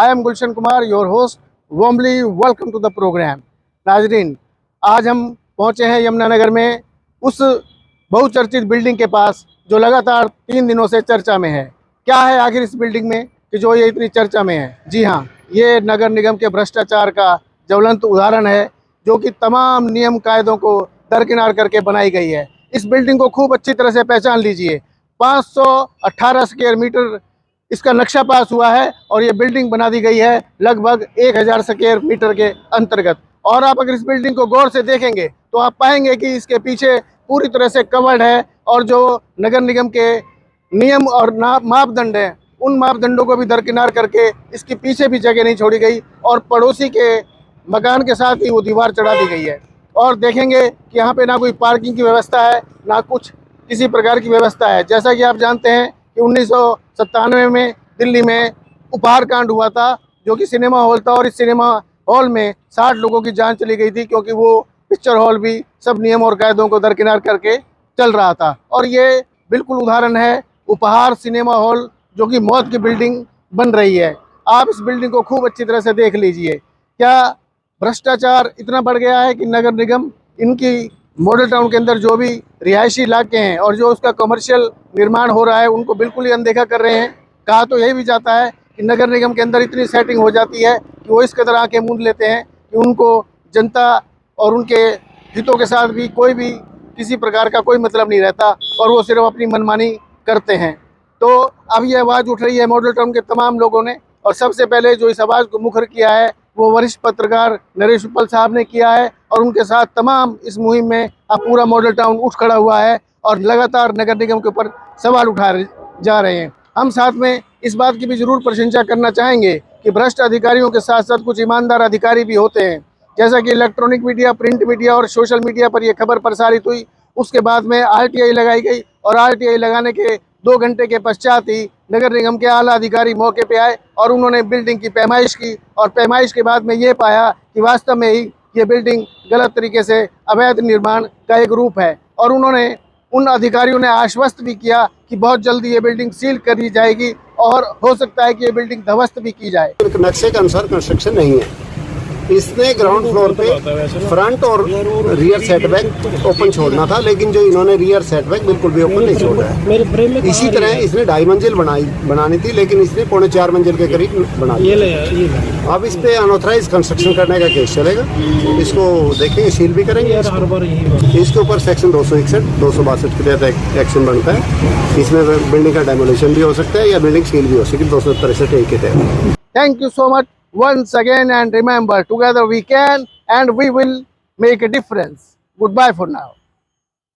I am Gulshan Kumar, your host. Warmly welcome to the programme. नाजरीन, आज हम पहुंचे हैं यमुनानगर में उस बहुचर्चित बिल्डिंग के पास जो लगातार 3 दिनों से चर्चा में है। क्या है आखिर इस बिल्डिंग में कि जो ये इतनी चर्चा में है? जी हाँ, ये नगर निगम के भ्रष्टाचार का ज्वलंत उदाहरण है, जो कि तमाम नियम कायदों को दरकिनार करके बनाई गई है। इस बिल्डिंग को खूब अच्छी तरह से पहचान लीजिए। 518 स्क्वायर मीटर इसका नक्शा पास हुआ है और ये बिल्डिंग बना दी गई है लगभग 1000 स्क्वायर मीटर के अंतर्गत। और आप अगर इस बिल्डिंग को गौर से देखेंगे तो आप पाएंगे कि इसके पीछे पूरी तरह से कवर्ड है और जो नगर निगम के नियम और मापदंड हैं, उन मापदंडों को भी दरकिनार करके इसके पीछे भी जगह नहीं छोड़ी गई और पड़ोसी के मकान के साथ ही वो दीवार चढ़ा दी गई है। और देखेंगे कि यहाँ पे ना कोई पार्किंग की व्यवस्था है, ना कुछ किसी प्रकार की व्यवस्था है। जैसा कि आप जानते हैं कि 1997 में दिल्ली में उपहार कांड हुआ था, जो कि सिनेमा हॉल था, और इस सिनेमा हॉल में 60 लोगों की जान चली गई थी, क्योंकि वो पिक्चर हॉल भी सब नियम और कायदों को दरकिनार करके चल रहा था। और ये बिल्कुल उदाहरण है उपहार सिनेमा हॉल, जो कि मौत की बिल्डिंग बन रही है। आप इस बिल्डिंग को खूब अच्छी तरह से देख लीजिए। क्या भ्रष्टाचार इतना बढ़ गया है कि नगर निगम इनकी मॉडल टाउन के अंदर जो भी रिहायशी इलाके हैं और जो उसका कमर्शियल निर्माण हो रहा है, उनको बिल्कुल ही अनदेखा कर रहे हैं। कहा तो यही भी जाता है कि नगर निगम के अंदर इतनी सेटिंग हो जाती है कि वो इस कदर आंखें मूंद लेते हैं कि उनको जनता और उनके हितों के साथ भी कोई भी किसी प्रकार का कोई मतलब नहीं रहता और वो सिर्फ अपनी मनमानी करते हैं। तो अब ये आवाज़ उठ रही है मॉडल टाउन के तमाम लोगों ने, और सबसे पहले जो इस आवाज़ को मुखर किया है वो वरिष्ठ पत्रकार नरेश उपल साहब ने किया है, और उनके साथ तमाम इस मुहिम में अब पूरा मॉडल टाउन उठ खड़ा हुआ है और लगातार नगर निगम के ऊपर सवाल उठा जा रहे हैं। हम साथ में इस बात की भी ज़रूर प्रशंसा करना चाहेंगे कि भ्रष्ट अधिकारियों के साथ साथ कुछ ईमानदार अधिकारी भी होते हैं। जैसा कि इलेक्ट्रॉनिक मीडिया, प्रिंट मीडिया और सोशल मीडिया पर यह खबर प्रसारित हुई, उसके बाद में RTI लगाई गई और RTI लगाने के 2 घंटे के पश्चात ही नगर निगम के आला अधिकारी मौके पे आए और उन्होंने बिल्डिंग की पैमाइश की, और पैमाइश के बाद में ये पाया कि वास्तव में ही ये बिल्डिंग गलत तरीके से अवैध निर्माण का एक रूप है। और उन्होंने उन अधिकारियों ने आश्वस्त भी किया कि बहुत जल्दी ये बिल्डिंग सील कर दी जाएगी और हो सकता है कि ये बिल्डिंग ध्वस्त भी की जाए। नक्शे के अनुसार कंस्ट्रक्शन नहीं है। इसने ग्राउंड फ्लोर पे फ्रंट और रियर सेटबैक ओपन छोड़ना था, लेकिन जो इन्होंने रियर सेटबैक बिल्कुल भी ओपन नहीं छोड़ा है। इसी तरह इसने 2.5 मंजिल बनानी थी, लेकिन इसने 3.25 मंजिल के करीब बना दिया। अब इस पे अनऑथराइज कंस्ट्रक्शन करने का केस चलेगा। इसको देखेंगे, सील भी करेंगे। इसके ऊपर सेक्शन 261, 262 के तहत एक्शन बनता है। इसमें बिल्डिंग का डेमोलिशन भी हो सकता है या बिल्डिंग सील भी हो सकती है 263 के तहत। Thank you so much once again, and remember, together we can and we will make a difference. Goodbye for now.